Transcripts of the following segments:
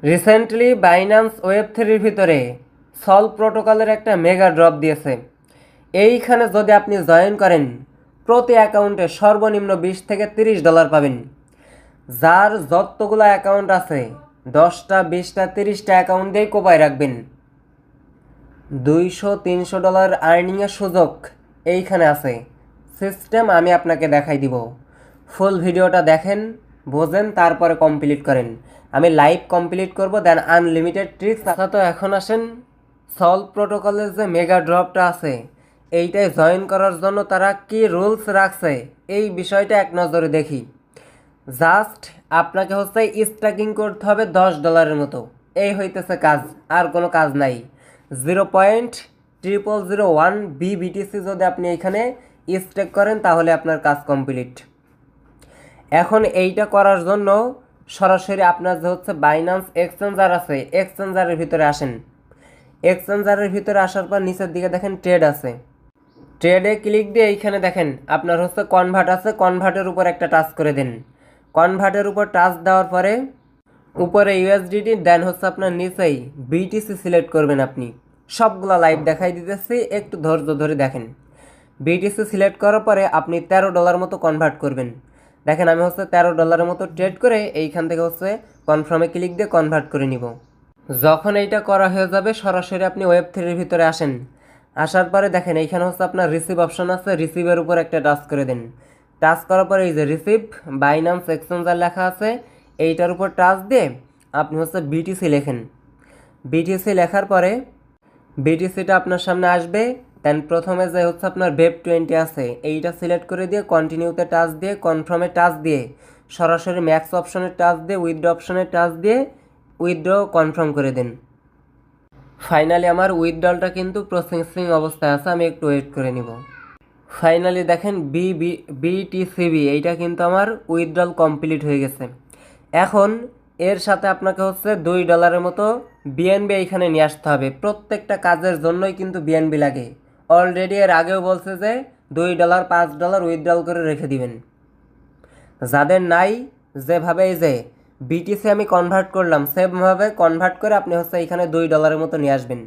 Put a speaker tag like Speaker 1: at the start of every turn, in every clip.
Speaker 1: Recently Binance web 3 ভিতরে সল প্রোটোকলের একটা মেগা ড্রপ দিয়েছে। এইখানে যদি আপনি জয়েন করেন প্রতি অ্যাকাউন্টে সর্বনিম্ন $20 থেকে $30 পাবেন। যার যতগুলো অ্যাকাউন্ট আছে 10টা 20টা 30টা অ্যাকাউন্ট দিয়েই কোপায় রাখবেন। $200-300 আর্নিংয়ের সুযোগ এইখানে আছে। সিস্টেম আমি আপনাকে দেখাই দিব। ফুল ভিডিওটা দেখেন, বোঝেন, তারপরে কমপ্লিট করেন। আমি লাইভ কমপ্লিট করব, দেন আনলিমিটেড ট্রিক্স। আচ্ছা, তো এখন আসেন সল প্রোটোকলের যে মেগা ড্রপটা আছে এইটায় জয়েন করার জন্য তারা কি রুলস রাখছে এই বিষয়টা এক নজরে দেখি। জাস্ট আপনাকে হচ্ছে স্ট্যাকিং করতে হবে $10 মতো। এই হইতেছে কাজ, আর কোনো কাজ নাই। 0.0001 BBTC যদি আপনি এখানে স্টেক করেন তাহলে আপনার কাজ কমপ্লিট। এখন এইটা করার জন্য সরাসরি আপনার যে হচ্ছে বাইন্যান্স এক্সচেঞ্জার আছে, এক্সচেঞ্জারের ভিতরে আসেন। এক্সচেঞ্জারের ভিতরে আসার পর নিচের দিকে দেখেন ট্রেড আছে। ট্রেডে ক্লিক দিয়ে এইখানে দেখেন আপনার হচ্ছে কনভার্ট আছে, কনভার্টের উপর একটা টাচ করে দিন। কনভার্টের উপর টাচ দেওয়ার পরে উপরে ইউএসডিটি, দেন হচ্ছে আপনার নিচেই বিটিসি সিলেক্ট করবেন। আপনি সবগুলা লাইভ দেখাই দিতেছি, একটু ধৈর্য ধরে দেখেন। বিটিসি সিলেক্ট করার পরে আপনি $13 মতো কনভার্ট করবেন। দেখেন আমি হচ্ছে $13 মতো ট্রেড করে এইখান থেকে হচ্ছে কনফার্মে ক্লিক দিয়ে কনভার্ট করে নিব। যখন এইটা করা হয়ে যাবে সরাসরি আপনি ওয়েব 3 ভিতরে আসেন। আসার পরে দেখেন এইখানে হচ্ছে আপনার রিসিভ অপশন আছে, রিসিভের উপর একটা টাচ করে দিন। টাচ করার পরে এই যে রিসিভ বাইন্যান্স এক্সচেঞ্জার লেখা আছে এইটার উপর টাচ দিয়ে আপনি হচ্ছে বিটিসি লেখেন। বিটিসি লেখার পরে বিটিসিটা আপনার সামনে আসবে। দেন প্রথমে যে হচ্ছে আপনার BEP20 আছে এইটা সিলেক্ট করে দিয়ে কন্টিনিউতে টাচ দিয়ে কনফার্মে টাচ দিয়ে সরাসরি ম্যাক্স অপশনে টাচ দিয়ে উইথড্র অপশনে টাচ দিয়ে উইথড্র কনফার্ম করে দিন। ফাইনালি আমার উইথড্রলটা কিন্তু প্রসেসিং অবস্থায় আছে, আমি একটু ওয়েট করে নিব। ফাইনালি দেখেন বিটিসিবি এইটা কিন্তু আমার উইথড্রল কমপ্লিট হয়ে গেছে। এখন এর সাথে আপনাকে হচ্ছে $2 মতো বিএনবি এইখানে নিয়ে আসতে হবে। প্রত্যেকটা কাজের জন্যই কিন্তু বিএনবি লাগে। অলরেডি এর আগেও বলছে যে $2 $5 উইথড্রল করে রেখে দিবেন। যাদের নাই, যেভাবে এই যে বিটিসি আমি কনভার্ট করলাম সেমভাবে কনভার্ট করে আপনি হচ্ছে এইখানে $2 মতো নিয়ে আসবেন।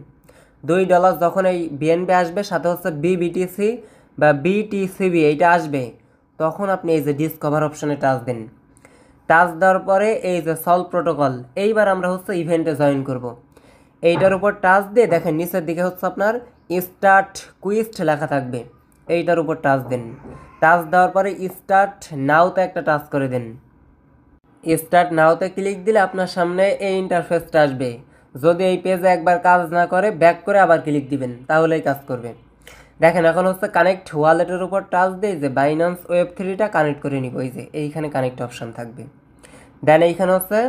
Speaker 1: $2 যখন এই বিএনবি আসবে সাথে হচ্ছে বিবিটিসি বা বিটিসিবি এইটা আসবে, তখন আপনি এই যে ডিসকভার অপশনে টাচ দেন। টাচ দেওয়ার পরে এই যে সল প্রোটোকল, এইবার আমরা হচ্ছে ইভেন্টে জয়েন করব। এইটার উপর টাচ দিয়ে দেখেন নিচের দিকে হচ্ছে আপনার স্টার্ট কুইস্ট লেখা থাকবে, এইটার উপর টাচ দেন। টাচ দেওয়ার পরে স্টার্ট নাওতে একটা টাচ করে দেন। স্টার্ট নাওতে ক্লিক দিলে আপনার সামনে এই ইন্টারফেসটা আসবে। যদি এই পেজে একবার কাজ না করে ব্যাক করে আবার ক্লিক দিবেন, তাহলেই কাজ করবে। দেখেন এখন হচ্ছে কানেক্ট ওয়ালেটের উপর টাচ দিয়ে যে বাইন্যান্স ওয়েব 3টা কানেক্ট করে নিব। এই যে এইখানে কানেক্ট অপশান থাকবে। দেন এইখানে হচ্ছে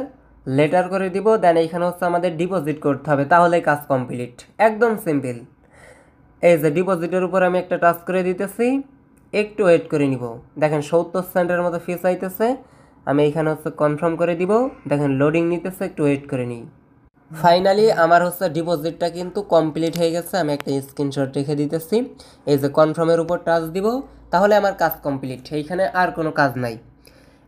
Speaker 1: লেটার করে দিব। দেন এইখানে হচ্ছে আমাদের ডিপোজিট করতে হবে, তাহলেই কাজ কমপ্লিট। একদম সিম্পল। এই যে ডিপোজিটের উপর আমি একটা টাচ করে দিতেছি, একটু ওয়েট করে নিব। দেখেন 70 সেন্টের মতো ফিস আইতেছে। আমি এইখানে হচ্ছে কনফার্ম করে দিব। দেখেন লোডিং নিতেছে, একটু ওয়েট করে নিই। ফাইনালি আমার হচ্ছে ডিপোজিটটা কিন্তু কমপ্লিট হয়ে গেছে। আমি একটা স্ক্রিনশট রেখে দিতেছি। এই যে কনফার্মের উপর টাচ দিব, তাহলে আমার কাজ কমপ্লিট। এইখানে আর কোনো কাজ নাই।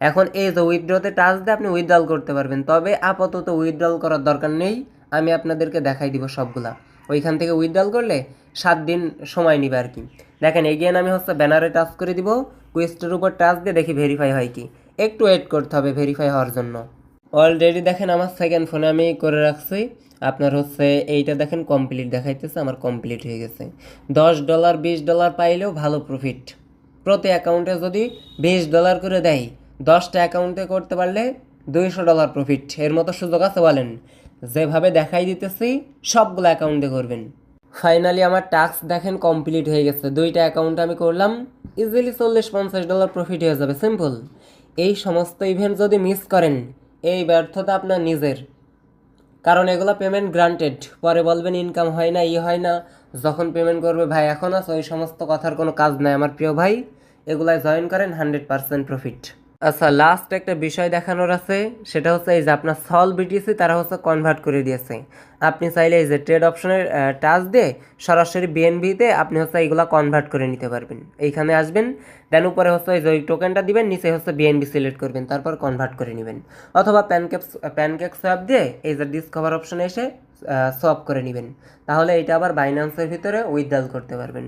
Speaker 1: এখন এই যে উইথড্রতে টাচ দিয়ে আপনি উইথড্রল করতে পারবেন, তবে আপাতত উইথড্রল করার দরকার নেই। আমি আপনাদেরকে দেখাই দিব সবগুলা। ওইখান থেকে উইথড্রল করলে 7 দিন সময় নিবে আর কি। দেখেন এগেইন আমি হচ্ছে ব্যানারে টাচ করে দিব, কুইস্টের উপর টাচ দিয়ে দেখি ভেরিফাই হয় কি। একটু ওয়েট করতে হবে ভেরিফাই হওয়ার জন্য। অলরেডি দেখেন আমার সেকেন্ড ফোনে আমি করে রাখছি। আপনার হচ্ছে এইটা দেখেন কমপ্লিট দেখাইতেছে, আমার কমপ্লিট হয়ে গেছে। $10 $20 পাইলেও ভালো প্রফিট। প্রতি অ্যাকাউন্টে যদি $20 করে দেয়, 10টা অ্যাকাউন্টে করতে পারলে $200 প্রফিট। এর মতো সুযোগ আছে বলেন? যেভাবে দেখাই দিতেছি সবগুলো অ্যাকাউন্টে করবেন। ফাইনালি আমার টাস্ক দেখেন কমপ্লিট হয়ে গেছে। 2টা অ্যাকাউন্টে আমি করলাম, ইজিলি $40-50 প্রফিট হয়ে যাবে। সিম্পল। এই সমস্ত ইভেন্ট যদি মিস করেন, এই ব্যর্থতা আপনার নিজের। কারণ এগুলো পেমেন্ট গ্রান্টেড। পরে বলবেন ইনকাম হয় না, হয় না। যখন পেমেন্ট করবে ভাই এখন আছে, ওই সমস্ত কথার কোনো কাজ নাই আমার প্রিয় ভাই। এগুলায় জয়েন করেন, 100% প্রফিট। আচ্ছা, লাস্ট একটা বিষয় দেখানোর আছে, সেটা হচ্ছে এই যে আপনার সল বিটিসি তারা হচ্ছে কনভার্ট করে দিয়েছে। আপনি চাইলে এই যে ট্রেড অপশনের টাচ দিয়ে সরাসরি বিএনবিতে আপনি হচ্ছে এইগুলা কনভার্ট করে নিতে পারবেন। এইখানে আসবেন, দেন উপরে হচ্ছে এই যে ওই টোকেনটা দিবেন, নিচে হচ্ছে বিএনবি সিলেক্ট করবেন, তারপর কনভার্ট করে নেবেন। অথবা প্যানকেক সোয়াপ দিয়ে এই যে ডিসকভার অপশনে এসে সোয়াপ করে নেবেন, তাহলে এটা আবার বাইন্যান্সের ভিতরে উইথড্রল করতে পারবেন।